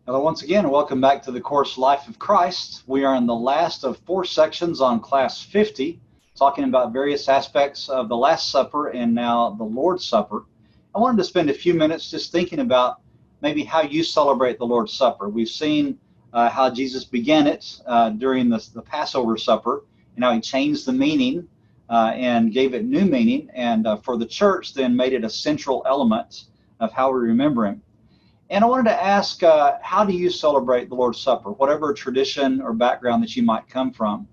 Hello once again, and welcome back to the course Life of Christ. We are in the last of 4 sections on class 50, talking about various aspects of the Last Supper and now the Lord's Supper. I wanted to spend a few minutes just thinking about maybe how you celebrate the Lord's Supper. We've seen how Jesus began it during the Passover Supper, and how he changed the meaning and gave it new meaning, and for the church then made it a central element of how we remember him. And I wanted to ask, how do you celebrate the Lord's Supper, whatever tradition or background that you might come from?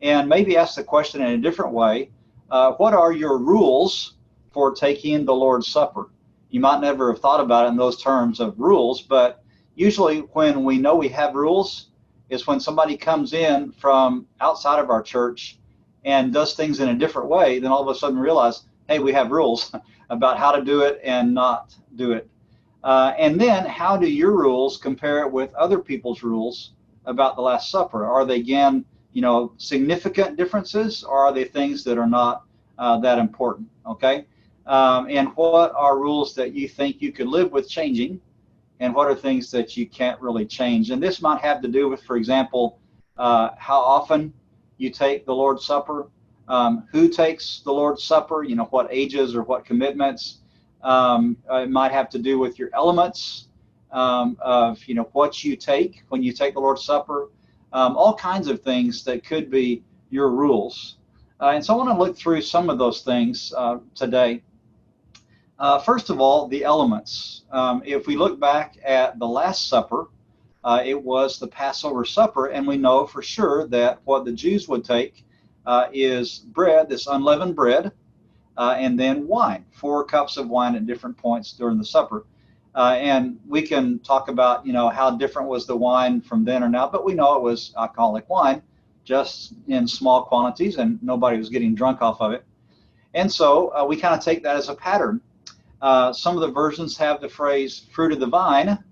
And maybe ask the question in a different way, what are your rules for taking the Lord's Supper? You might never have thought about it in those terms of rules, but usually when we know we have rules is when somebody comes in from outside of our church and does things in a different way, then all of a sudden realize, hey, we have rules about how to do it and not do it. And then how do your rules compare it with other people's rules about the Last Supper? Are they, again, significant differences, or are they things that are not that important? Okay. And what are rules that you think you could live with changing, and what are things that you can't really change? And this might have to do with, for example, how often you take the Lord's Supper, who takes the Lord's Supper, what ages or what commitments. It might have to do with your elements of what you take when you take the Lord's Supper, all kinds of things that could be your rules. And so I want to look through some of those things today. First of all, the elements. If we look back at the Last Supper, it was the Passover supper, and we know for sure that what the Jews would take is bread, this unleavened bread, and then wine, 4 cups of wine at different points during the supper. And we can talk about, how different was the wine from then or now, but we know it was alcoholic wine, just in small quantities, and nobody was getting drunk off of it. And so we kind of take that as a pattern. Some of the versions have the phrase fruit of the vine,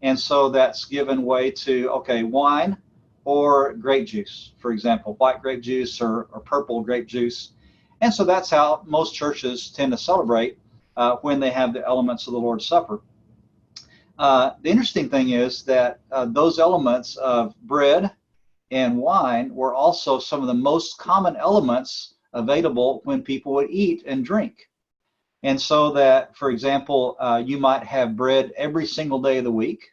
and so that's given way to, okay, wine or grape juice, for example, white grape juice or purple grape juice. And so that's how most churches tend to celebrate when they have the elements of the Lord's Supper. The interesting thing is that those elements of bread and wine were also some of the most common elements available when people would eat and drink. And so that, for example, you might have bread every single day of the week.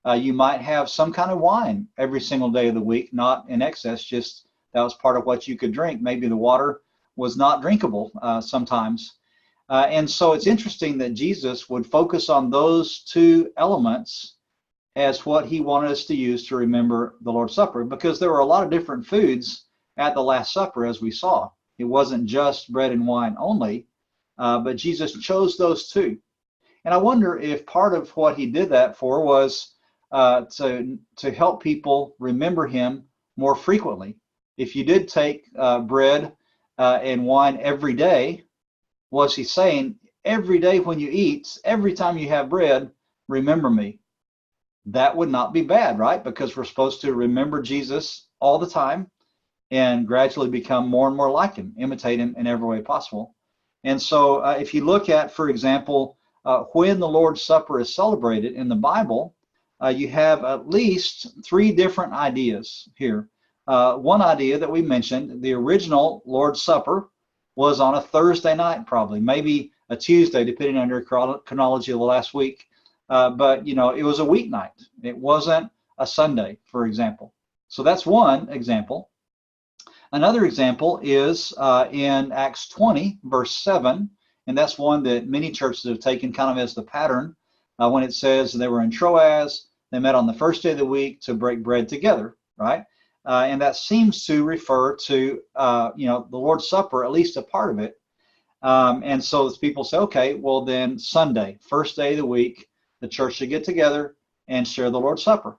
You might have some kind of wine every single day of the week, not in excess, just that was part of what you could drink. Maybe the water was not drinkable sometimes. And so it's interesting that Jesus would focus on those 2 elements as what he wanted us to use to remember the Lord's Supper, because there were a lot of different foods at the Last Supper, as we saw. It wasn't just bread and wine only, but Jesus chose those 2. And I wonder if part of what he did that for was to help people remember him more frequently. If you did take bread and wine every day, was he saying, every day when you eat, every time you have bread, remember me? That would not be bad, right? Because we're supposed to remember Jesus all the time and gradually become more and more like him, imitate him in every way possible. And so if you look at, for example, when the Lord's Supper is celebrated in the Bible, you have at least 3 different ideas here. One idea that we mentioned, the original Lord's Supper was on a Thursday night, probably, maybe a Tuesday, depending on your chronology of the last week. But, it was a weeknight. It wasn't a Sunday, for example. So that's one example. Another example is in Acts 20, verse 7, and that's one that many churches have taken kind of as the pattern when it says they were in Troas, they met on the first day of the week to break bread together, right? And that seems to refer to, the Lord's Supper, at least a part of it. And so people say, okay, well then Sunday, first day of the week, the church should get together and share the Lord's Supper.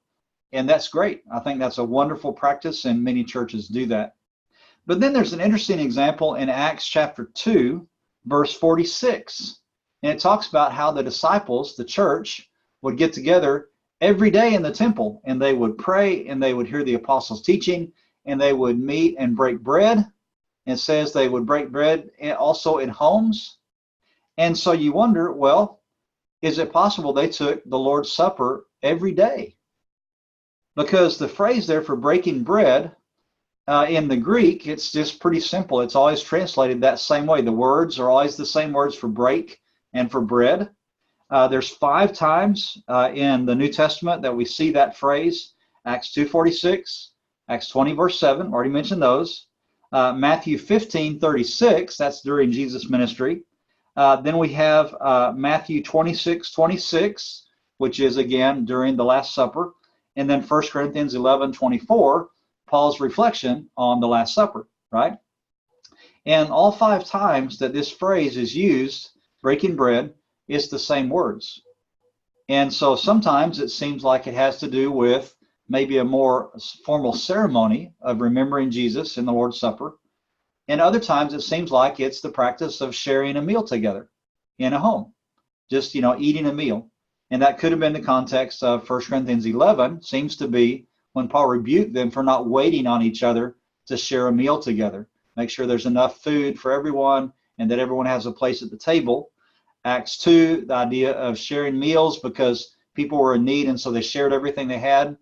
And that's great. I think that's a wonderful practice, and many churches do that. But then there's an interesting example in Acts chapter 2, verse 46. And it talks about how the disciples, the church, would get together every day in the temple, and they would pray, and they would hear the apostles' teaching, and they would meet and break bread. It says they would break bread also in homes. And so you wonder, well, is it possible they took the Lord's Supper every day? Because the phrase there for breaking bread in the Greek, it's just pretty simple. It's always translated that same way. The words are always the same words for break and for bread. There's 5 times in the New Testament that we see that phrase. Acts 2:46, Acts 20 verse 7, already mentioned those. Matthew 15:36, that's during Jesus' ministry. Then we have Matthew 26:26, which is again during the Last Supper. And then 1 Corinthians 11:24, Paul's reflection on the Last Supper, right? And all 5 times that this phrase is used, breaking bread, it's the same words. And so sometimes it seems like it has to do with maybe a more formal ceremony of remembering Jesus in the Lord's Supper. And other times it seems like it's the practice of sharing a meal together in a home, just, eating a meal. And that could have been the context of 1 Corinthians 11, seems to be when Paul rebuked them for not waiting on each other to share a meal together. Make sure there's enough food for everyone and that everyone has a place at the table. Acts 2, the idea of sharing meals because people were in need and so they shared everything they had.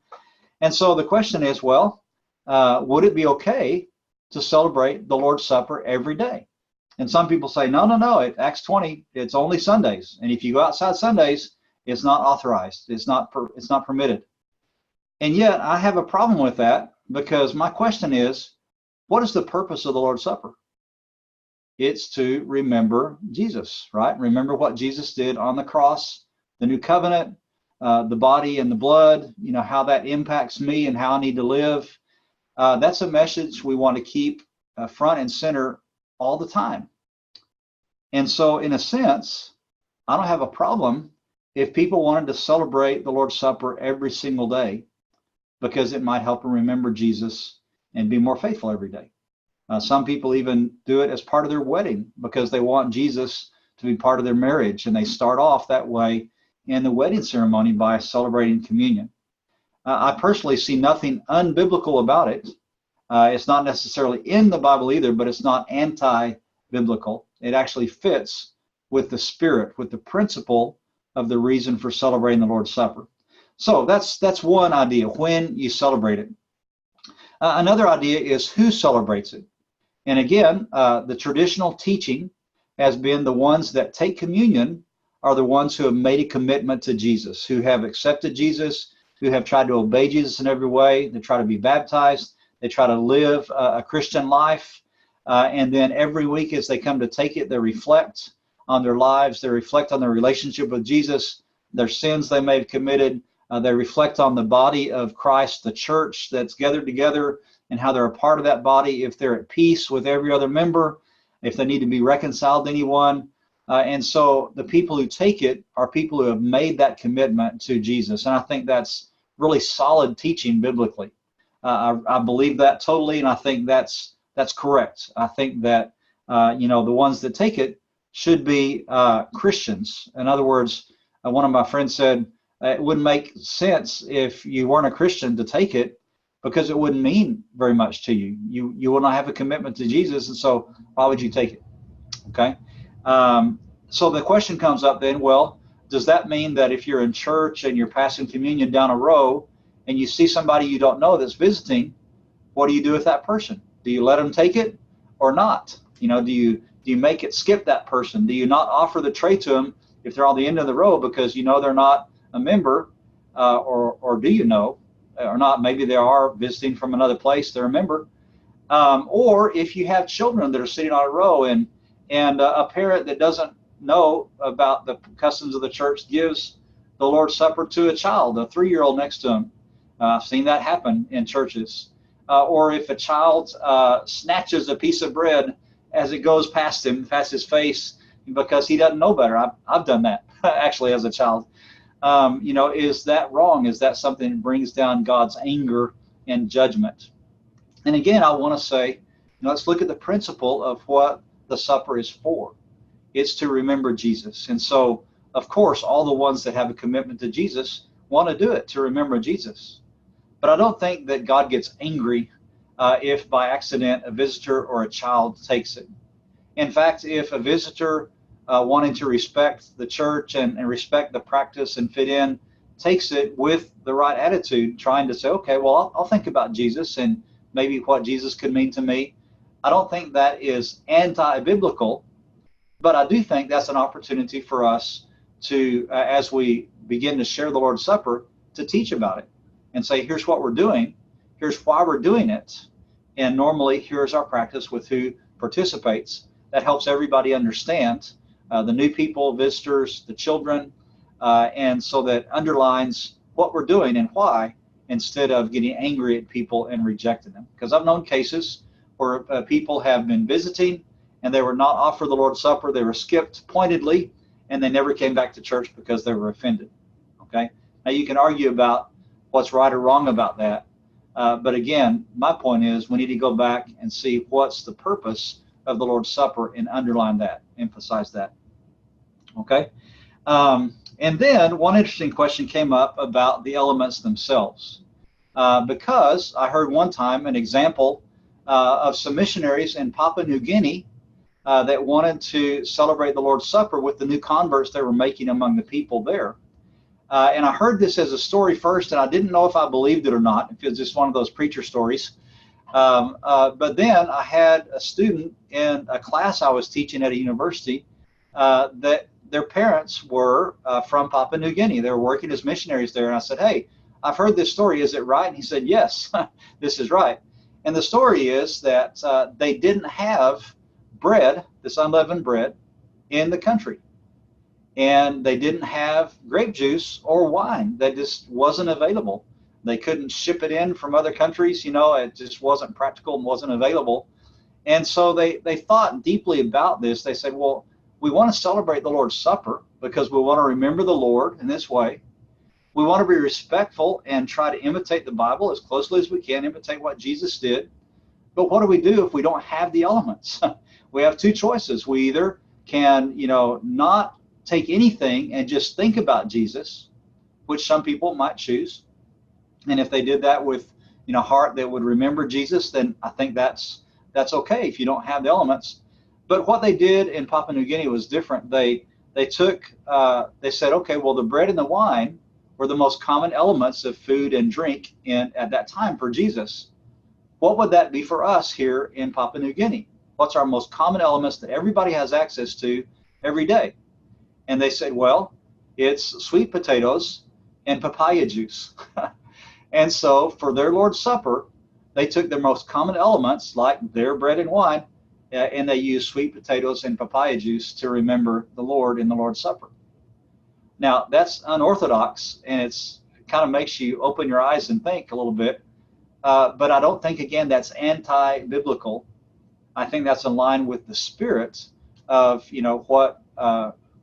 And so the question is, well, would it be okay to celebrate the Lord's Supper every day? And some people say, no, at Acts 20, it's only Sundays. And if you go outside Sundays, it's not authorized. It's not permitted. And yet I have a problem with that because my question is, what is the purpose of the Lord's Supper? It's to remember Jesus, right? Remember what Jesus did on the cross, the new covenant, the body and the blood, how that impacts me and how I need to live. That's a message we want to keep front and center all the time. And so in a sense, I don't have a problem if people wanted to celebrate the Lord's Supper every single day because it might help them remember Jesus and be more faithful every day. Some people even do it as part of their wedding because they want Jesus to be part of their marriage, and they start off that way in the wedding ceremony by celebrating communion. I personally see nothing unbiblical about it. It's not necessarily in the Bible either, but it's not anti-biblical. It actually fits with the spirit, with the principle of the reason for celebrating the Lord's Supper. So that's one idea, when you celebrate it. Another idea is who celebrates it. And again, the traditional teaching has been the ones that take communion are the ones who have made a commitment to Jesus, who have accepted Jesus, who have tried to obey Jesus in every way. They try to be baptized. They try to live a Christian life. And then every week as they come to take it, they reflect on their lives. They reflect on their relationship with Jesus, their sins they may have committed. They reflect on the body of Christ, the church that's gathered together, and how they're a part of that body, if they're at peace with every other member, if they need to be reconciled to anyone. And so the people who take it are people who have made that commitment to Jesus. And I think that's really solid teaching biblically. I believe that totally, and I think that's correct. I think that the ones that take it should be Christians. In other words, one of my friends said it wouldn't make sense if you weren't a Christian to take it because it wouldn't mean very much to you. You will not have a commitment to Jesus, and so why would you take it? Okay. So the question comes up then, well, does that mean that if you're in church and you're passing communion down a row and you see somebody you don't know that's visiting, what do you do with that person? Do you let them take it or not? Do you make it skip that person? Do you not offer the tray to them if they're on the end of the row because they're not a member, or do you know or not? Maybe they are visiting from another place, they're a member. Or if you have children that are sitting on a row and a parent that doesn't know about the customs of the church gives the Lord's Supper to a child, a 3-year-old next to him. I've seen that happen in churches. Or if a child snatches a piece of bread as it goes past his face, because he doesn't know better. I've done that actually as a child. Is that wrong? Is that something that brings down God's anger and judgment? And again, I want to say, let's look at the principle of what the supper is for. It's to remember Jesus. And so, of course, all the ones that have a commitment to Jesus want to do it to remember Jesus. But I don't think that God gets angry if by accident a visitor or a child takes it. In fact, if a visitor wanting to respect the church and respect the practice and fit in takes it with the right attitude, trying to say, okay, well, I'll think about Jesus and maybe what Jesus could mean to me. I don't think that is anti-biblical, but I do think that's an opportunity for us to, as we begin to share the Lord's Supper, to teach about it and say, here's what we're doing, here's why we're doing it, and normally here's our practice with who participates. That helps everybody understand, the new people, visitors, the children, and so that underlines what we're doing and why, instead of getting angry at people and rejecting them. Because I've known cases where people have been visiting and they were not offered the Lord's Supper, they were skipped pointedly, and they never came back to church because they were offended. Okay? Now you can argue about what's right or wrong about that, but again, my point is we need to go back and see what's the purpose of the Lord's Supper and underline that, emphasize that. Okay? And then one interesting question came up about the elements themselves, because I heard one time an example of some missionaries in Papua New Guinea that wanted to celebrate the Lord's Supper with the new converts they were making among the people there. And I heard this as a story first, and I didn't know if I believed it or not, if it was just one of those preacher stories. But then I had a student in a class I was teaching at a university that their parents were from Papua New Guinea. They were working as missionaries there. And I said, hey, I've heard this story. Is it right? And he said, yes, this is right. And the story is that they didn't have bread, this unleavened bread, in the country. And they didn't have grape juice or wine. That just wasn't available. They couldn't ship it in from other countries. You know, it just wasn't practical and wasn't available. And so they thought deeply about this. They said, well, we want to celebrate the Lord's Supper because we want to remember the Lord in this way. We want to be respectful and try to imitate the Bible as closely as we can, imitate what Jesus did. But what do we do if we don't have the elements? We have two choices. We either can, not take anything and just think about Jesus, which some people might choose. And if they did that with, heart that would remember Jesus, then I think that's okay if you don't have the elements. But what they did in Papua New Guinea was different. They said, okay, well, the bread and the wine were the most common elements of food and drink at that time for Jesus. What would that be for us here in Papua New Guinea? What's our most common elements that everybody has access to every day? And they said, well, it's sweet potatoes and papaya juice. And so for their Lord's Supper, they took their most common elements, like their bread and wine, and they used sweet potatoes and papaya juice to remember the Lord in the Lord's Supper. Now, that's unorthodox, and it kind of makes you open your eyes and think a little bit. But I don't think, again, that's anti-biblical. I think that's in line with the spirit of, what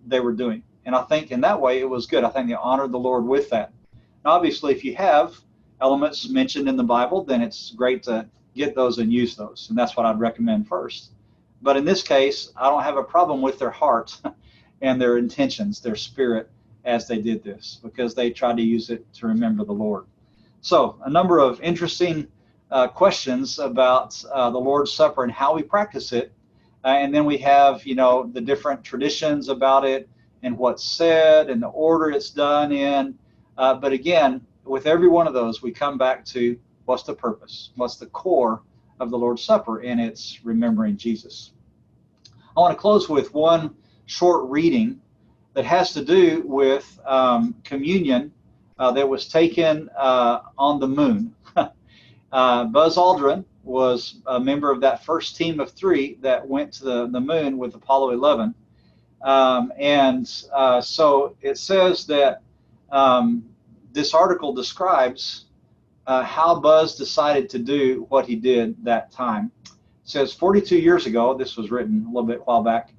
they were doing. And I think in that way it was good. I think they honored the Lord with that. Now, obviously, if you have elements mentioned in the Bible, then it's great to get those and use those. And that's what I'd recommend first. But in this case, I don't have a problem with their heart and their intentions, their spirit, as they did this, because they tried to use it to remember the Lord. So a number of interesting questions about the Lord's Supper and how we practice it. And then we have, the different traditions about it and what's said and the order it's done in. But again, with every one of those, we come back to what's the purpose? What's the core of the Lord's Supper? And it's remembering Jesus. I want to close with one short reading that has to do with communion that was taken on the moon. Buzz Aldrin was a member of that first team of 3 that went to the moon with Apollo 11. So it says that this article describes how Buzz decided to do what he did that time. It says 42 years ago, this was written a little bit while back,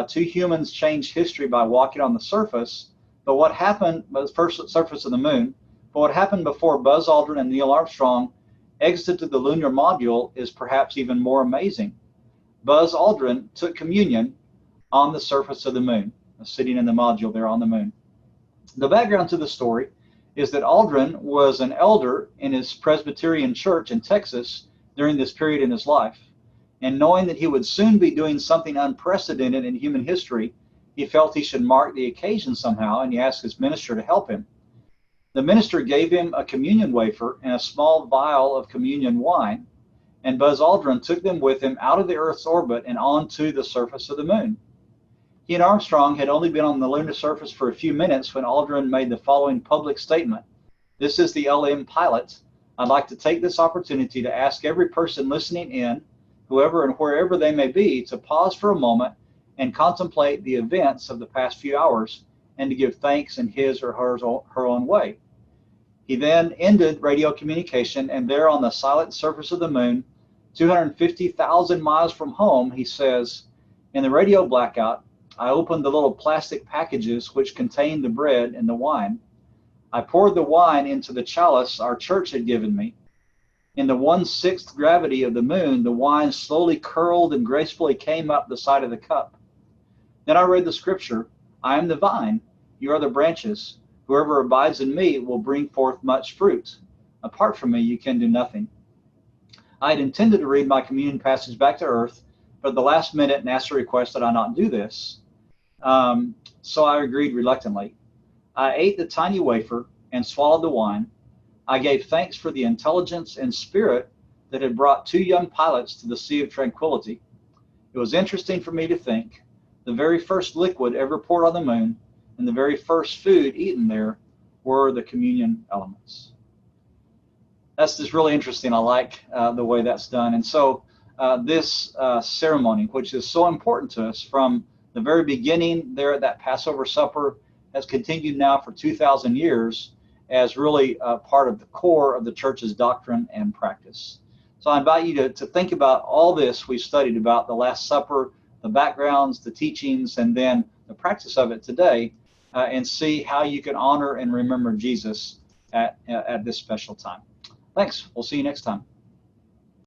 2 humans changed history by walking on the surface. But what happened, the first surface of the moon, but what happened before Buzz Aldrin and Neil Armstrong exited the lunar module is perhaps even more amazing. Buzz Aldrin took communion on the surface of the moon, sitting in the module there on the moon. The background to the story is that Aldrin was an elder in his Presbyterian church in Texas during this period in his life. And knowing that he would soon be doing something unprecedented in human history, he felt he should mark the occasion somehow, and he asked his minister to help him. The minister gave him a communion wafer and a small vial of communion wine, and Buzz Aldrin took them with him out of the Earth's orbit and onto the surface of the moon. He and Armstrong had only been on the lunar surface for a few minutes when Aldrin made the following public statement. This is the LM pilot. I'd like to take this opportunity to ask every person listening in, whoever and wherever they may be, to pause for a moment and contemplate the events of the past few hours and to give thanks in his or her own way. He then ended radio communication, and there on the silent surface of the moon, 250,000 miles from home, he says, in the radio blackout, I opened the little plastic packages which contained the bread and the wine. I poured the wine into the chalice our church had given me. In the 1/6 gravity of the moon, the wine slowly curled and gracefully came up the side of the cup. Then I read the scripture, I am the vine, you are the branches. Whoever abides in me will bring forth much fruit. Apart from me, you can do nothing. I had intended to read my communion passage back to earth, but at the last minute, NASA requested I not do this. So I agreed reluctantly. I ate the tiny wafer and swallowed the wine. I gave thanks for the intelligence and spirit that had brought two young pilots to the Sea of Tranquility. It was interesting for me to think the very first liquid ever poured on the moon and the very first food eaten there were the communion elements. That's just really interesting. I like the way that's done. And so this ceremony, which is so important to us from the very beginning there at that Passover supper, has continued now for 2,000 years as really part of the core of the church's doctrine and practice. So I invite you to think about all this we studied about the Last Supper, the backgrounds, the teachings, and then the practice of it today, and see how you can honor and remember Jesus at this special time. Thanks. We'll see you next time.